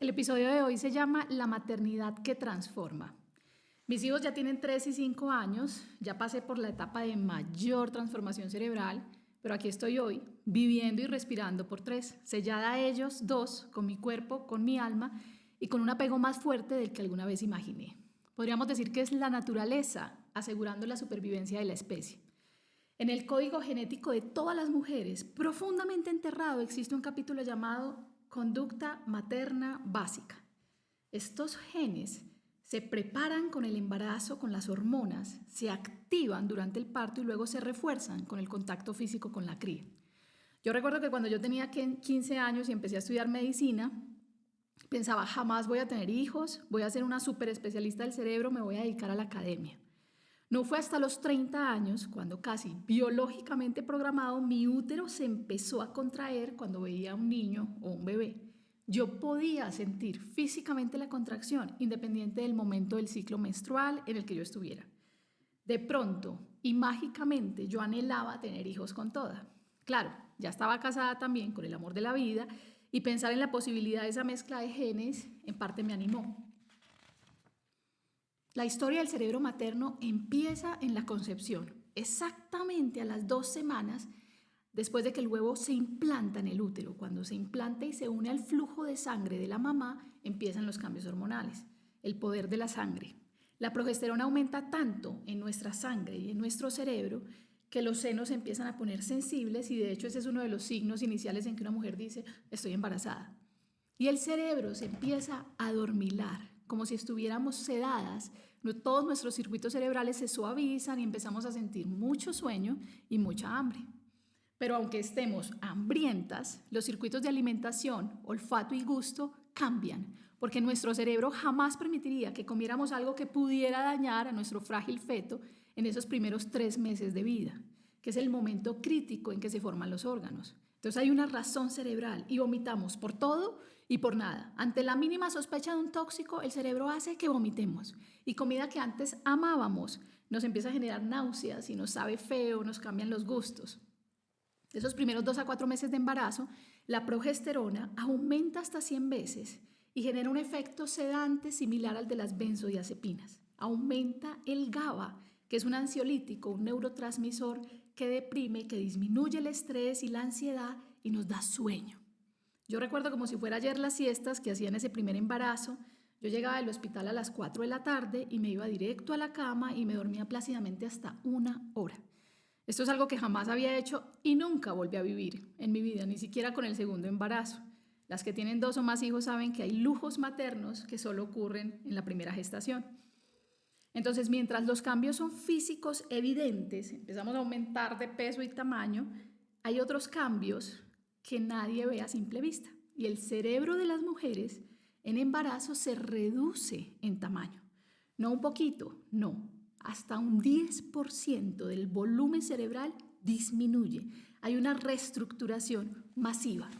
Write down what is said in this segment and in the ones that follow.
El episodio de hoy se llama La maternidad que transforma. Mis hijos ya tienen 3 y 5 años, ya pasé por la etapa de mayor transformación cerebral, pero aquí estoy hoy, viviendo y respirando por 3, sellada a ellos 2, con mi cuerpo, con mi alma y con un apego más fuerte del que alguna vez imaginé. Podríamos decir que es la naturaleza asegurando la supervivencia de la especie. En el código genético de todas las mujeres, profundamente enterrado, existe un capítulo llamado Conducta materna básica. Estos genes se preparan con el embarazo, con las hormonas, se activan durante el parto y luego se refuerzan con el contacto físico con la cría. Yo recuerdo que cuando yo tenía 15 años y empecé a estudiar medicina, pensaba, jamás voy a tener hijos, voy a ser una súper especialista del cerebro, me voy a dedicar a la academia. No fue hasta los 30 años, cuando casi biológicamente programado, mi útero se empezó a contraer cuando veía a un niño o un bebé. Yo podía sentir físicamente la contracción, independiente del momento del ciclo menstrual en el que yo estuviera. De pronto y mágicamente yo anhelaba tener hijos con toda. Claro, ya estaba casada también con el amor de la vida y pensar en la posibilidad de esa mezcla de genes en parte me animó. La historia del cerebro materno empieza en la concepción, exactamente a las 2 semanas después de que el huevo se implanta en el útero. Cuando se implanta y se une al flujo de sangre de la mamá, empiezan los cambios hormonales, el poder de la sangre. La progesterona aumenta tanto en nuestra sangre y en nuestro cerebro que los senos empiezan a poner sensibles y de hecho ese es uno de los signos iniciales en que una mujer dice, estoy embarazada. Y el cerebro se empieza a adormilar, como si estuviéramos sedadas. Todos nuestros circuitos cerebrales se suavizan y empezamos a sentir mucho sueño y mucha hambre. Pero aunque estemos hambrientas, los circuitos de alimentación, olfato y gusto cambian, porque nuestro cerebro jamás permitiría que comiéramos algo que pudiera dañar a nuestro frágil feto en esos primeros 3 meses de vida, que es el momento crítico en que se forman los órganos. Entonces hay una razón cerebral y vomitamos por todo y por nada. Ante la mínima sospecha de un tóxico, el cerebro hace que vomitemos. Y comida que antes amábamos nos empieza a generar náuseas y nos sabe feo, nos cambian los gustos. Esos primeros 2 a 4 meses de embarazo, la progesterona aumenta hasta 100 veces y genera un efecto sedante similar al de las benzodiazepinas. Aumenta el GABA, que es un ansiolítico, un neurotransmisor que deprime, que disminuye el estrés y la ansiedad y nos da sueño. Yo recuerdo como si fuera ayer las siestas que hacía en ese primer embarazo. Yo llegaba del hospital a las 4 de la tarde y me iba directo a la cama y me dormía plácidamente hasta 1 hora. Esto es algo que jamás había hecho y nunca volví a vivir en mi vida, ni siquiera con el segundo embarazo. Las que tienen 2 o más hijos saben que hay lujos maternos que solo ocurren en la primera gestación. Entonces, mientras los cambios son físicos evidentes, empezamos a aumentar de peso y tamaño, hay otros cambios que nadie ve a simple vista. Y el cerebro de las mujeres en embarazo se reduce en tamaño. No un poquito, no. Hasta un 10% del volumen cerebral disminuye. Hay una reestructuración masiva.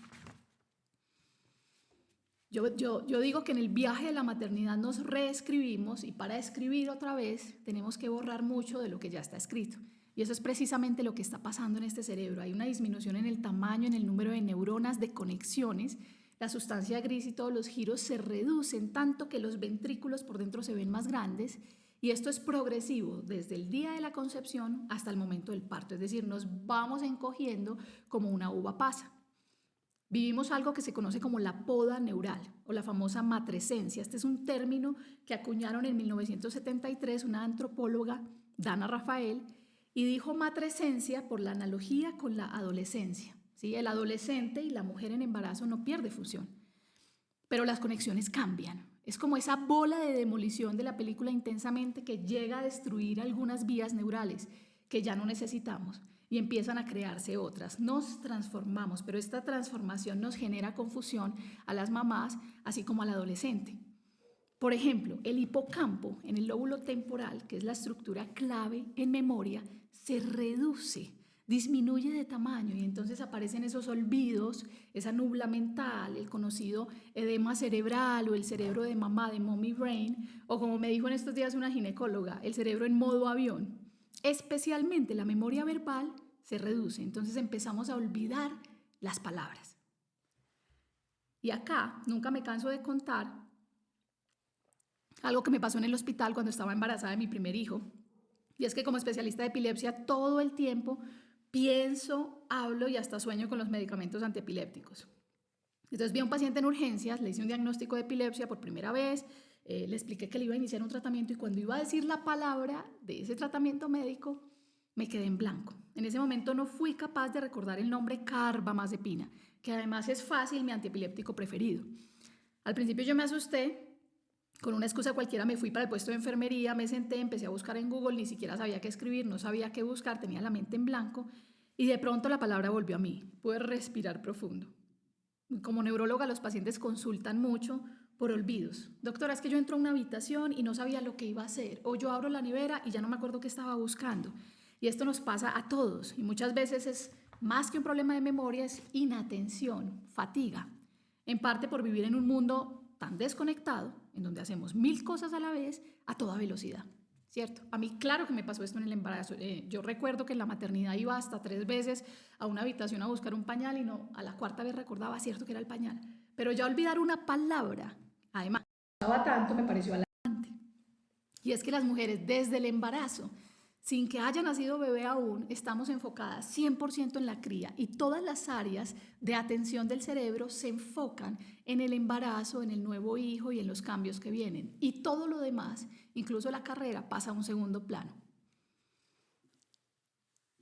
Yo digo que en el viaje de la maternidad nos reescribimos y para escribir otra vez tenemos que borrar mucho de lo que ya está escrito. Y eso es precisamente lo que está pasando en este cerebro. Hay una disminución en el tamaño, en el número de neuronas, de conexiones. La sustancia gris y todos los giros se reducen tanto que los ventrículos por dentro se ven más grandes. Y esto es progresivo desde el día de la concepción hasta el momento del parto. Es decir, nos vamos encogiendo como una uva pasa. Vivimos algo que se conoce como la poda neural o la famosa matrescencia. Este es un término que acuñaron en 1973 una antropóloga, Dana Rafael, y dijo matrescencia por la analogía con la adolescencia. ¿Sí? El adolescente y la mujer en embarazo no pierde función, pero las conexiones cambian. Es como esa bola de demolición de la película Intensamente que llega a destruir algunas vías neurales que ya no necesitamos y empiezan a crearse otras. Nos transformamos, pero esta transformación nos genera confusión a las mamás, así como al adolescente. Por ejemplo, el hipocampo en el lóbulo temporal, que es la estructura clave en memoria, se reduce, disminuye de tamaño y entonces aparecen esos olvidos, esa nubla mental, el conocido edema cerebral o el cerebro de mamá, de mommy brain, o como me dijo en estos días una ginecóloga, el cerebro en modo avión. Especialmente la memoria verbal se reduce, entonces empezamos a olvidar las palabras. Y acá nunca me canso de contar algo que me pasó en el hospital cuando estaba embarazada de mi primer hijo. Y es que como especialista de epilepsia todo el tiempo pienso, hablo y hasta sueño con los medicamentos antiepilépticos. Entonces vi a un paciente en urgencias, le hice un diagnóstico de epilepsia por primera vez, le expliqué que le iba a iniciar un tratamiento y cuando iba a decir la palabra de ese tratamiento médico, me quedé en blanco. En ese momento no fui capaz de recordar el nombre carbamazepina, que además es fácil mi antiepiléptico preferido. Al principio yo me asusté, con una excusa cualquiera me fui para el puesto de enfermería, me senté, empecé a buscar en Google, ni siquiera sabía qué escribir, no sabía qué buscar, tenía la mente en blanco y de pronto la palabra volvió a mí. Pude respirar profundo. Como neuróloga los pacientes consultan mucho por olvidos. Doctora, es que yo entro a una habitación y no sabía lo que iba a hacer, o yo abro la nevera y ya no me acuerdo qué estaba buscando. Y esto nos pasa a todos y muchas veces es más que un problema de memoria, es inatención, fatiga, en parte por vivir en un mundo tan desconectado, en donde hacemos 1000 cosas a la vez a toda velocidad, ¿cierto? A mí claro que me pasó esto en el embarazo. Yo recuerdo que en la maternidad iba hasta 3 veces a una habitación a buscar un pañal y no, a la cuarta vez recordaba, cierto que era el pañal. Pero ya olvidar una palabra, además, tanto me pareció alarmante. Y es que las mujeres desde el embarazo, sin que haya nacido bebé aún, estamos enfocadas 100% en la cría y todas las áreas de atención del cerebro se enfocan en el embarazo, en el nuevo hijo y en los cambios que vienen. Y todo lo demás, incluso la carrera, pasa a un segundo plano.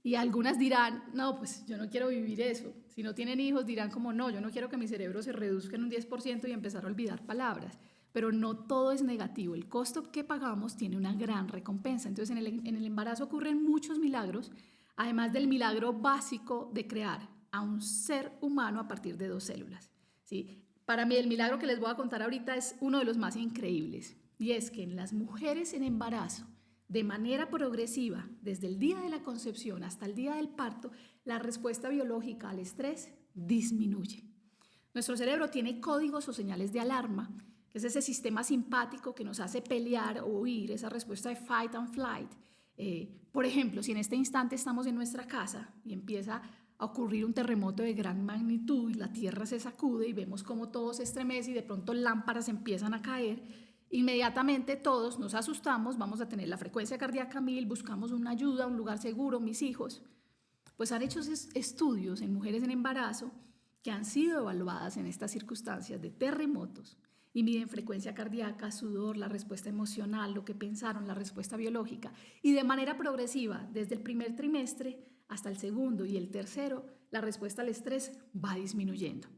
Y algunas dirán, no, pues yo no quiero vivir eso. Si no tienen hijos dirán como, no, yo no quiero que mi cerebro se reduzca en un 10% y empezar a olvidar palabras. Pero no todo es negativo. El costo que pagamos tiene una gran recompensa. Entonces, en el embarazo ocurren muchos milagros, además del milagro básico de crear a un ser humano a partir de 2 células. ¿Sí? Para mí, el milagro que les voy a contar ahorita es uno de los más increíbles. Y es que en las mujeres en embarazo, de manera progresiva, desde el día de la concepción hasta el día del parto, la respuesta biológica al estrés disminuye. Nuestro cerebro tiene códigos o señales de alarma, que es ese sistema simpático que nos hace pelear o huir, esa respuesta de fight and flight. Por ejemplo, si en este instante estamos en nuestra casa y empieza a ocurrir un terremoto de gran magnitud y la tierra se sacude y vemos cómo todo se estremece y de pronto lámparas empiezan a caer, inmediatamente todos nos asustamos, vamos a tener la frecuencia cardíaca 1000, buscamos una ayuda, un lugar seguro, mis hijos. Pues han hecho estudios en mujeres en embarazo que han sido evaluadas en estas circunstancias de terremotos y miden frecuencia cardíaca, sudor, la respuesta emocional, lo que pensaron, la respuesta biológica. Y de manera progresiva, desde el primer trimestre hasta el segundo y el tercero, la respuesta al estrés va disminuyendo,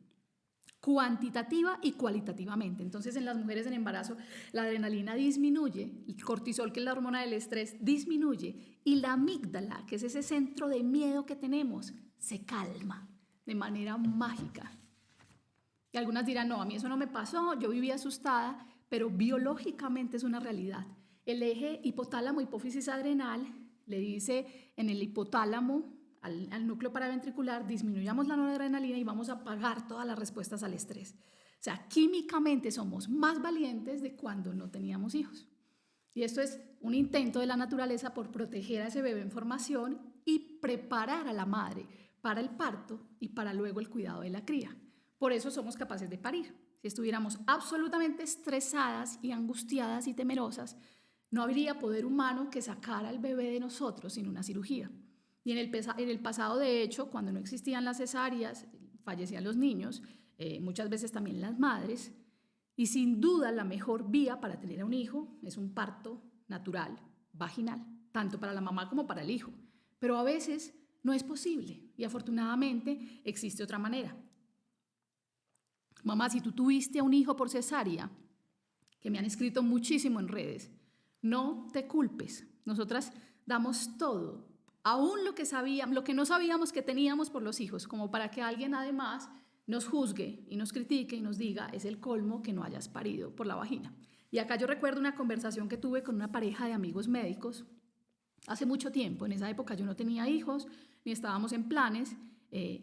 cuantitativa y cualitativamente. Entonces, en las mujeres en embarazo, la adrenalina disminuye, el cortisol, que es la hormona del estrés, disminuye y la amígdala, que es ese centro de miedo que tenemos, se calma de manera mágica. Y algunas dirán, no, a mí eso no me pasó, yo viví asustada, pero biológicamente es una realidad. El eje hipotálamo-hipófisis adrenal le dice en el hipotálamo al núcleo paraventricular, disminuyamos la noradrenalina y vamos a apagar todas las respuestas al estrés. O sea, químicamente somos más valientes de cuando no teníamos hijos. Y esto es un intento de la naturaleza por proteger a ese bebé en formación y preparar a la madre para el parto y para luego el cuidado de la cría. Por eso somos capaces de parir. Si estuviéramos absolutamente estresadas y angustiadas y temerosas, no habría poder humano que sacara al bebé de nosotros sin una cirugía. Y en el pasado, de hecho, cuando no existían las cesáreas, fallecían los niños, muchas veces también las madres, y sin duda la mejor vía para tener a un hijo es un parto natural, vaginal, tanto para la mamá como para el hijo. Pero a veces no es posible y afortunadamente existe otra manera. Mamá, si tú tuviste a un hijo por cesárea, que me han escrito muchísimo en redes, no te culpes. Nosotras damos todo, aún lo que no sabíamos que teníamos por los hijos, como para que alguien además nos juzgue y nos critique y nos diga, es el colmo que no hayas parido por la vagina. Y acá yo recuerdo una conversación que tuve con una pareja de amigos médicos hace mucho tiempo. En esa época yo no tenía hijos, ni estábamos en planes.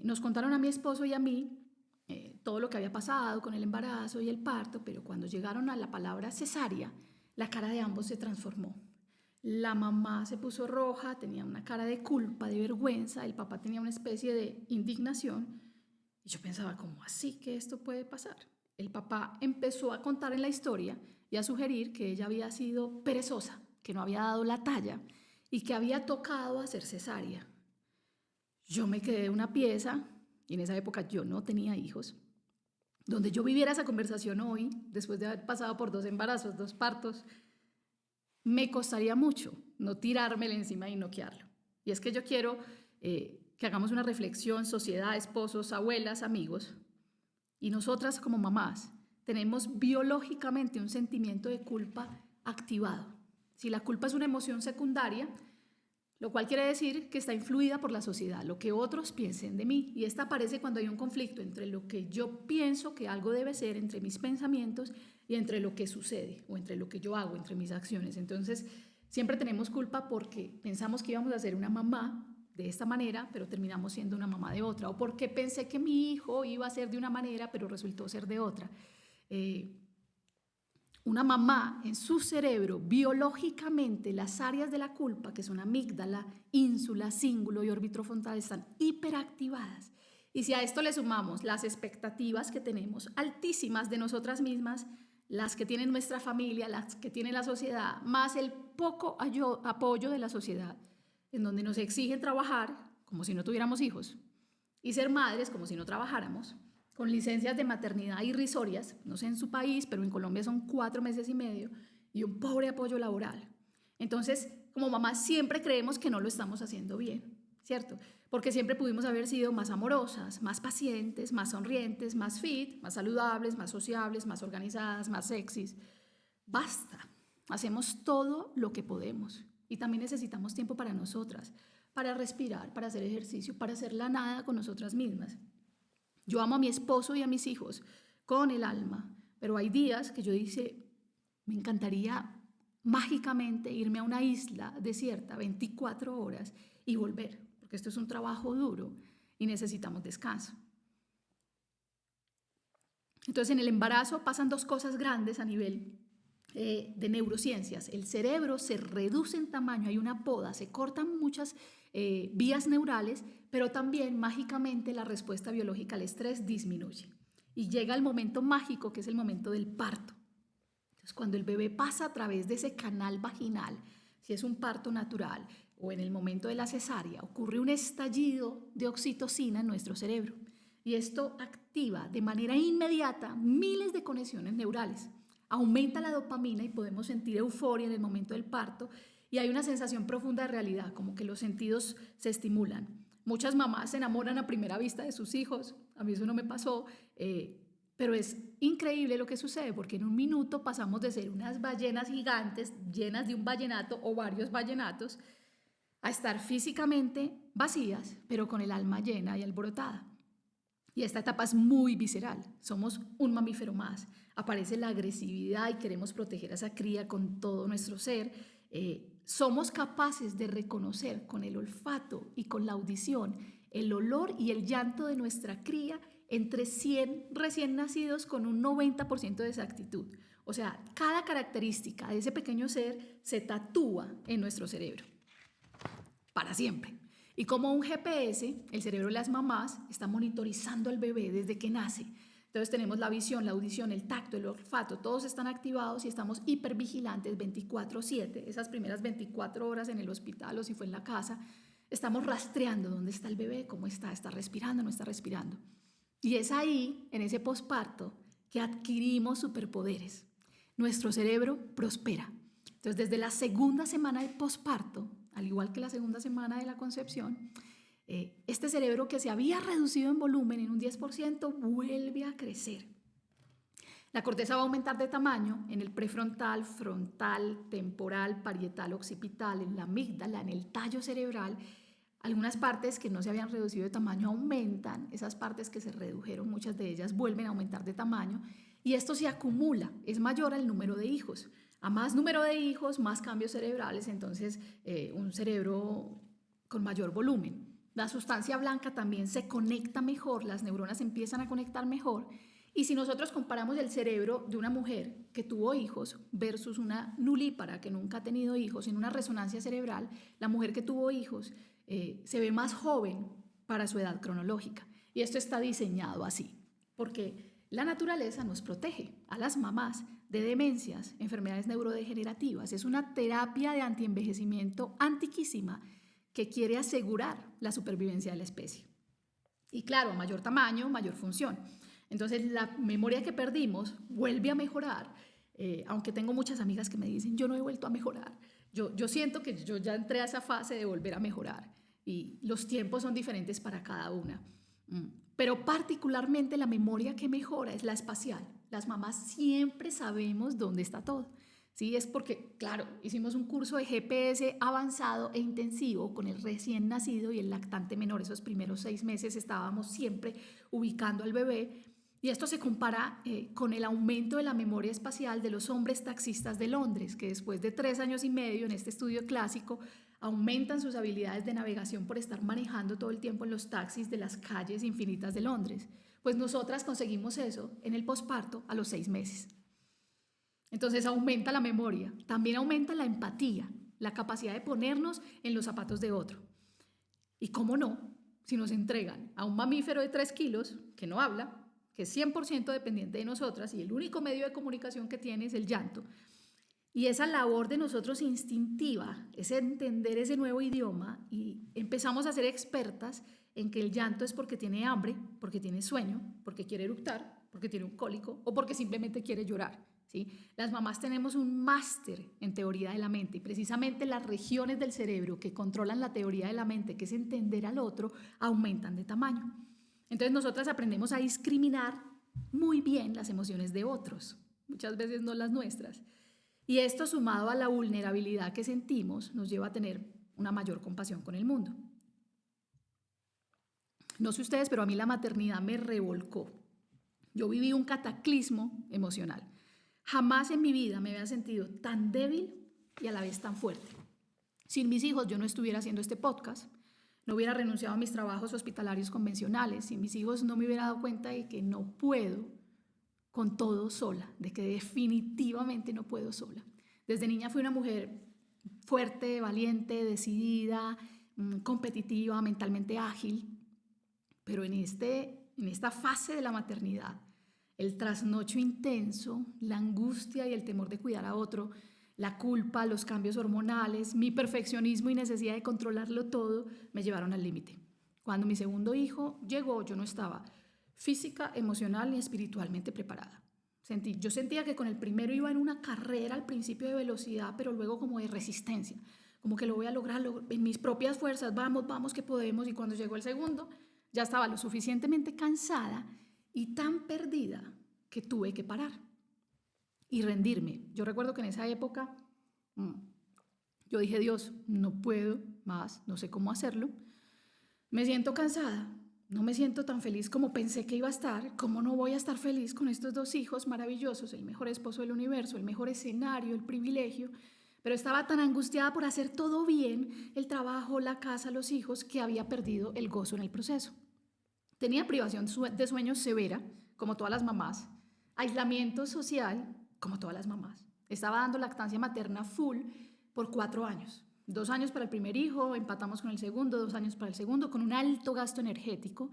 Nos contaron a mi esposo y a mí todo lo que había pasado con el embarazo y el parto, pero cuando llegaron a la palabra cesárea, la cara de ambos se transformó. La mamá se puso roja, tenía una cara de culpa, de vergüenza, el papá tenía una especie de indignación Y yo pensaba, ¿cómo así que esto puede pasar? El papá empezó a contar en la historia y a sugerir que ella había sido perezosa, que no había dado la talla y que había tocado hacer cesárea. Yo me quedé una pieza, y en esa época yo no tenía hijos, donde yo viviera esa conversación hoy, después de haber pasado por 2 embarazos, 2 partos, me costaría mucho no tirármela encima y noquearlo. Y es que yo quiero que hagamos una reflexión, sociedad, esposos, abuelas, amigos, y nosotras como mamás tenemos biológicamente un sentimiento de culpa activado. Si la culpa es una emoción secundaria, lo cual quiere decir que está influida por la sociedad, lo que otros piensen de mí. Y esta aparece cuando hay un conflicto entre lo que yo pienso que algo debe ser, entre mis pensamientos, y entre lo que sucede, o entre lo que yo hago, entre mis acciones. Entonces, siempre tenemos culpa porque pensamos que íbamos a ser una mamá de esta manera, pero terminamos siendo una mamá de otra. O porque pensé que mi hijo iba a ser de una manera, pero resultó ser de otra. Una mamá en su cerebro, biológicamente, las áreas de la culpa, que son amígdala, ínsula, cíngulo y órbito frontal, están hiperactivadas. Y si a esto le sumamos las expectativas que tenemos altísimas de nosotras mismas, las que tiene nuestra familia, las que tiene la sociedad, más el poco apoyo de la sociedad, en donde nos exigen trabajar como si no tuviéramos hijos y ser madres como si no trabajáramos, con licencias de maternidad irrisorias, no sé en su país, pero en Colombia son 4 meses y medio, y un pobre apoyo laboral. Entonces, como mamás siempre creemos que no lo estamos haciendo bien, ¿cierto? Porque siempre pudimos haber sido más amorosas, más pacientes, más sonrientes, más fit, más saludables, más sociables, más organizadas, más sexys. Basta, hacemos todo lo que podemos y también necesitamos tiempo para nosotras, para respirar, para hacer ejercicio, para hacer la nada con nosotras mismas. Yo amo a mi esposo y a mis hijos con el alma, pero hay días que yo dice, me encantaría mágicamente irme a una isla desierta 24 horas y volver, porque esto es un trabajo duro y necesitamos descanso. Entonces, en el embarazo pasan 2 cosas grandes a nivel de neurociencias. El cerebro se reduce en tamaño, hay una poda, se cortan muchas vías neurales, pero también mágicamente la respuesta biológica al estrés disminuye. Y llega el momento mágico, que es el momento del parto. Entonces, cuando el bebé pasa a través de ese canal vaginal, si es un parto natural o en el momento de la cesárea, ocurre un estallido de oxitocina en nuestro cerebro. Y esto activa de manera inmediata miles de conexiones neurales. Aumenta la dopamina y podemos sentir euforia en el momento del parto y hay una sensación profunda de realidad, como que los sentidos se estimulan. Muchas mamás se enamoran a primera vista de sus hijos, a mí eso no me pasó, pero es increíble lo que sucede porque en un minuto pasamos de ser unas ballenas gigantes llenas de un vallenato o varios vallenatos a estar físicamente vacías, pero con el alma llena y alborotada. Y esta etapa es muy visceral, somos un mamífero más, aparece la agresividad y queremos proteger a esa cría con todo nuestro ser. Somos capaces de reconocer con el olfato y con la audición el olor y el llanto de nuestra cría entre 100 recién nacidos con un 90% de exactitud. O sea, cada característica de ese pequeño ser se tatúa en nuestro cerebro para siempre. Y como un GPS, el cerebro de las mamás está monitorizando al bebé desde que nace. Entonces tenemos la visión, la audición, el tacto, el olfato, todos están activados y estamos hipervigilantes 24/7. Esas primeras 24 horas en el hospital o si fue en la casa, estamos rastreando dónde está el bebé, cómo está respirando, no está respirando. Y es ahí, en ese posparto, que adquirimos superpoderes. Nuestro cerebro prospera. Entonces, desde la segunda semana del posparto, al igual que la segunda semana de la concepción, este cerebro que se había reducido en volumen en un 10% vuelve a crecer. La corteza va a aumentar de tamaño en el prefrontal, frontal, temporal, parietal, occipital, en la amígdala, en el tallo cerebral. Algunas partes que no se habían reducido de tamaño aumentan, esas partes que se redujeron, muchas de ellas vuelven a aumentar de tamaño y esto se acumula, es mayor al número de hijos. A más número de hijos, más cambios cerebrales, entonces un cerebro con mayor volumen. La sustancia blanca también se conecta mejor, las neuronas empiezan a conectar mejor. Y si nosotros comparamos el cerebro de una mujer que tuvo hijos versus una nulípara que nunca ha tenido hijos, en una resonancia cerebral, la mujer que tuvo hijos se ve más joven para su edad cronológica. Y esto está diseñado así, porque la naturaleza nos protege a las mamás de demencias, enfermedades neurodegenerativas. Es una terapia de antienvejecimiento antiquísima que quiere asegurar la supervivencia de la especie. Y claro, mayor tamaño, mayor función. Entonces la memoria que perdimos vuelve a mejorar, aunque tengo muchas amigas que me dicen, yo no he vuelto a mejorar. Yo siento que yo ya entré a esa fase de volver a mejorar y los tiempos son diferentes para cada una. Pero particularmente la memoria que mejora es la espacial. Las mamás siempre sabemos dónde está todo. Sí, es porque, claro, hicimos un curso de GPS avanzado e intensivo con el recién nacido y el lactante menor. Esos primeros 6 meses estábamos siempre ubicando al bebé. Y esto se compara con el aumento de la memoria espacial de los hombres taxistas de Londres, que después de 3 años y medio en este estudio clásico aumentan sus habilidades de navegación por estar manejando todo el tiempo en los taxis de las calles infinitas de Londres. Pues nosotras conseguimos eso en el posparto a los 6 meses. Entonces aumenta la memoria, también aumenta la empatía, la capacidad de ponernos en los zapatos de otro. Y cómo no, si nos entregan a un mamífero de 3 kilos que no habla, que es 100% dependiente de nosotras y el único medio de comunicación que tiene es el llanto. Y esa labor de nosotros instintiva es entender ese nuevo idioma y empezamos a ser expertas en que el llanto es porque tiene hambre, porque tiene sueño, porque quiere eructar, porque tiene un cólico o porque simplemente quiere llorar. ¿Sí? Las mamás tenemos un máster en teoría de la mente y precisamente las regiones del cerebro que controlan la teoría de la mente, que es entender al otro, aumentan de tamaño. Entonces nosotras aprendemos a discriminar muy bien las emociones de otros, muchas veces no las nuestras. Y esto sumado a la vulnerabilidad que sentimos nos lleva a tener una mayor compasión con el mundo. No sé ustedes, pero a mí la maternidad me revolcó. Yo viví un cataclismo emocional. Jamás en mi vida me había sentido tan débil y a la vez tan fuerte. Sin mis hijos yo no estuviera haciendo este podcast, no hubiera renunciado a mis trabajos hospitalarios convencionales, sin mis hijos no me hubiera dado cuenta de que no puedo con todo sola, de que definitivamente no puedo sola. Desde niña fui una mujer fuerte, valiente, decidida, competitiva, mentalmente ágil, pero en esta fase de la maternidad, el trasnocho intenso, la angustia y el temor de cuidar a otro, la culpa, los cambios hormonales, mi perfeccionismo y necesidad de controlarlo todo me llevaron al límite. Cuando mi segundo hijo llegó, yo no estaba física, emocional ni espiritualmente preparada. Yo sentía que con el primero iba en una carrera al principio de velocidad, pero luego como de resistencia, como que lo voy a lograr en mis propias fuerzas, vamos que podemos. Y cuando llegó el segundo, ya estaba lo suficientemente cansada y tan perdida que tuve que parar y rendirme. Yo recuerdo que en esa época yo dije, Dios, no puedo más, no sé cómo hacerlo, me siento cansada, no me siento tan feliz como pensé que iba a estar. ¿Cómo no voy a estar feliz con estos 2 hijos maravillosos, el mejor esposo del universo, el mejor escenario, el privilegio? Pero estaba tan angustiada por hacer todo bien, el trabajo, la casa, los hijos, que había perdido el gozo en el proceso. Tenía privación de sueño severa, como todas las mamás, aislamiento social, como todas las mamás. Estaba dando lactancia materna full por 4 años. 2 años para el primer hijo, empatamos con el segundo, 2 años para el segundo, con un alto gasto energético.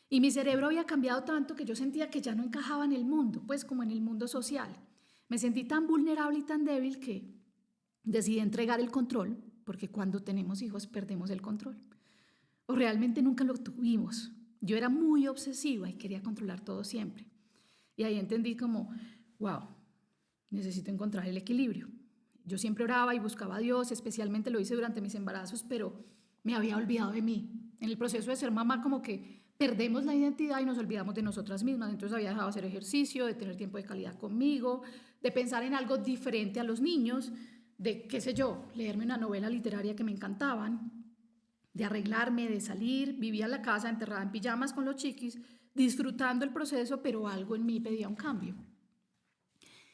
Y mi cerebro había cambiado tanto que yo sentía que ya no encajaba en el mundo, pues como en el mundo social. Me sentí tan vulnerable y tan débil que decidí entregar el control, porque cuando tenemos hijos perdemos el control. O realmente nunca lo tuvimos. Yo era muy obsesiva y quería controlar todo siempre. Y ahí entendí como, wow, necesito encontrar el equilibrio. Yo siempre oraba y buscaba a Dios, especialmente lo hice durante mis embarazos, pero me había olvidado de mí. En el proceso de ser mamá como que perdemos la identidad y nos olvidamos de nosotras mismas. Entonces había dejado de hacer ejercicio, de tener tiempo de calidad conmigo, de pensar en algo diferente a los niños, de, qué sé yo, leerme una novela literaria que me encantaban, de arreglarme, de salir. Vivía en la casa enterrada en pijamas con los chiquis, disfrutando el proceso, pero algo en mí pedía un cambio.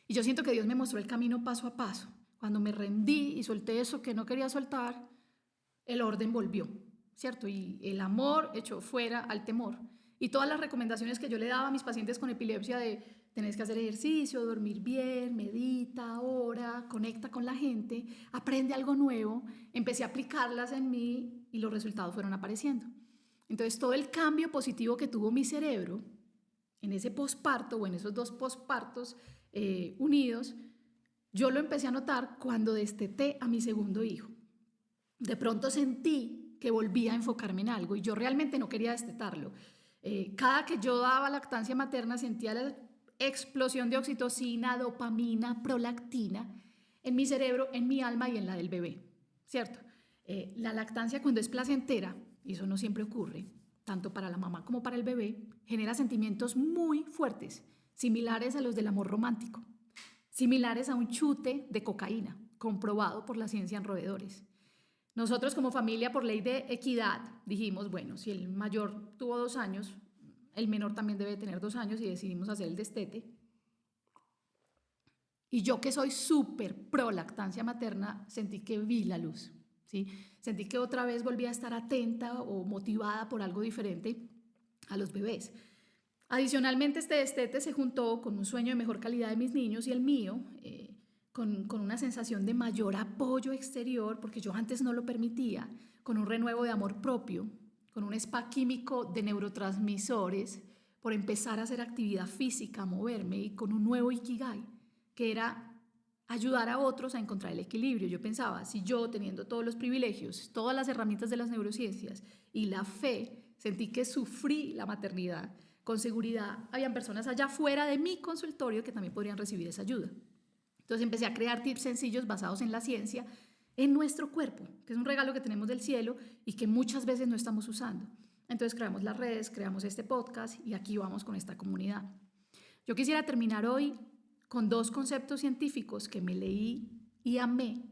Y yo siento que Dios me mostró el camino paso a paso. Cuando me rendí y solté eso que no quería soltar, el orden volvió, ¿cierto? Y el amor echó fuera al temor. Y todas las recomendaciones que yo le daba a mis pacientes con epilepsia de tenés que hacer ejercicio, dormir bien, medita, ora, conecta con la gente, aprende algo nuevo, empecé a aplicarlas en mí y los resultados fueron apareciendo. Entonces todo el cambio positivo que tuvo mi cerebro en ese posparto o en esos dos pospartos unidos, yo lo empecé a notar cuando desteté a mi segundo hijo. De pronto sentí que volvía a enfocarme en algo y yo realmente no quería destetarlo. Cada que yo daba lactancia materna sentía la explosión de oxitocina, dopamina, prolactina en mi cerebro, en mi alma y en la del bebé, ¿cierto? La lactancia cuando es placentera, y eso no siempre ocurre, tanto para la mamá como para el bebé, genera sentimientos muy fuertes, similares a los del amor romántico, similares a un chute de cocaína, comprobado por la ciencia en roedores. Nosotros como familia, por ley de equidad, dijimos, bueno, si el mayor tuvo 2 años, el menor también debe tener 2 años y decidimos hacer el destete. Y yo que soy súper pro lactancia materna, sentí que vi la luz, ¿sí? Sentí que otra vez volví a estar atenta o motivada por algo diferente a los bebés. Adicionalmente, este destete se juntó con un sueño de mejor calidad de mis niños y el mío, con una sensación de mayor apoyo exterior, porque yo antes no lo permitía, con un renuevo de amor propio, con un spa químico de neurotransmisores, por empezar a hacer actividad física, a moverme, y con un nuevo ikigai, que era ayudar a otros a encontrar el equilibrio. Yo pensaba, si yo, teniendo todos los privilegios, todas las herramientas de las neurociencias y la fe, sentí que sufrí la maternidad, con seguridad habían personas allá afuera de mi consultorio que también podrían recibir esa ayuda. Entonces empecé a crear tips sencillos basados en la ciencia, en nuestro cuerpo, que es un regalo que tenemos del cielo y que muchas veces no estamos usando. Entonces creamos las redes, creamos este podcast y aquí vamos con esta comunidad. Yo quisiera terminar hoy con 2 conceptos científicos que me leí y amé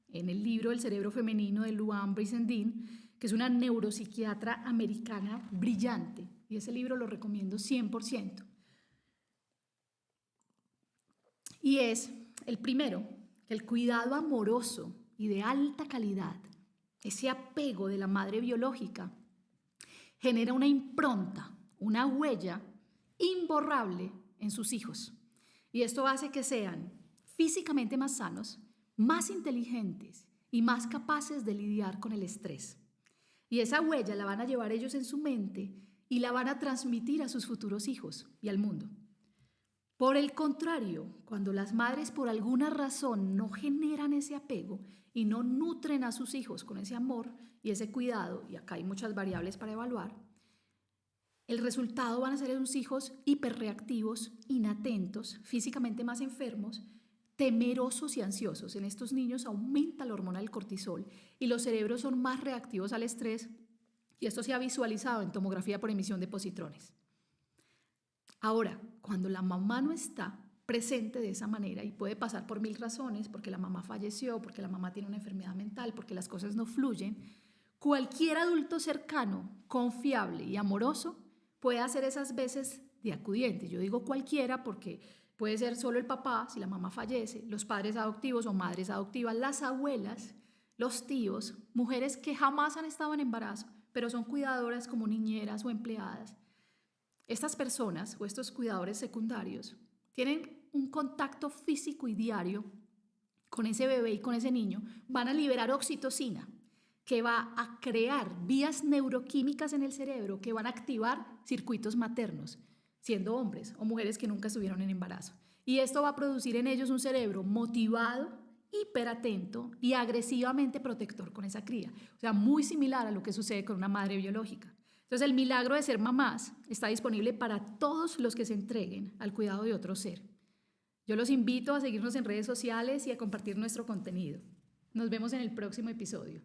en el libro El cerebro femenino de Luann Brizendine, que es una neuropsiquiatra americana brillante, y ese libro lo recomiendo 100%. Y es el primero, que el cuidado amoroso y de alta calidad, ese apego de la madre biológica, genera una impronta, una huella imborrable en sus hijos. Y esto hace que sean físicamente más sanos, más inteligentes y más capaces de lidiar con el estrés. Y esa huella la van a llevar ellos en su mente y la van a transmitir a sus futuros hijos y al mundo. Por el contrario, cuando las madres por alguna razón no generan ese apego y no nutren a sus hijos con ese amor y ese cuidado, y acá hay muchas variables para evaluar, el resultado van a ser unos hijos hiperreactivos, inatentos, físicamente más enfermos, temerosos y ansiosos. En estos niños aumenta la hormona del cortisol y los cerebros son más reactivos al estrés, y esto se ha visualizado en tomografía por emisión de positrones. Ahora, cuando la mamá no está presente de esa manera, y puede pasar por 1000 razones, porque la mamá falleció, porque la mamá tiene una enfermedad mental, porque las cosas no fluyen, cualquier adulto cercano, confiable y amoroso puede hacer esas veces de acudiente. Yo digo cualquiera porque puede ser solo el papá, si la mamá fallece, los padres adoptivos o madres adoptivas, las abuelas, los tíos, mujeres que jamás han estado en embarazo, pero son cuidadoras como niñeras o empleadas. Estas personas o estos cuidadores secundarios tienen un contacto físico y diario con ese bebé y con ese niño, van a liberar oxitocina, que va a crear vías neuroquímicas en el cerebro que van a activar circuitos maternos, siendo hombres o mujeres que nunca estuvieron en embarazo. Y esto va a producir en ellos un cerebro motivado, hiperatento y agresivamente protector con esa cría. O sea, muy similar a lo que sucede con una madre biológica. Entonces, el milagro de ser mamás está disponible para todos los que se entreguen al cuidado de otro ser. Yo los invito a seguirnos en redes sociales y a compartir nuestro contenido. Nos vemos en el próximo episodio.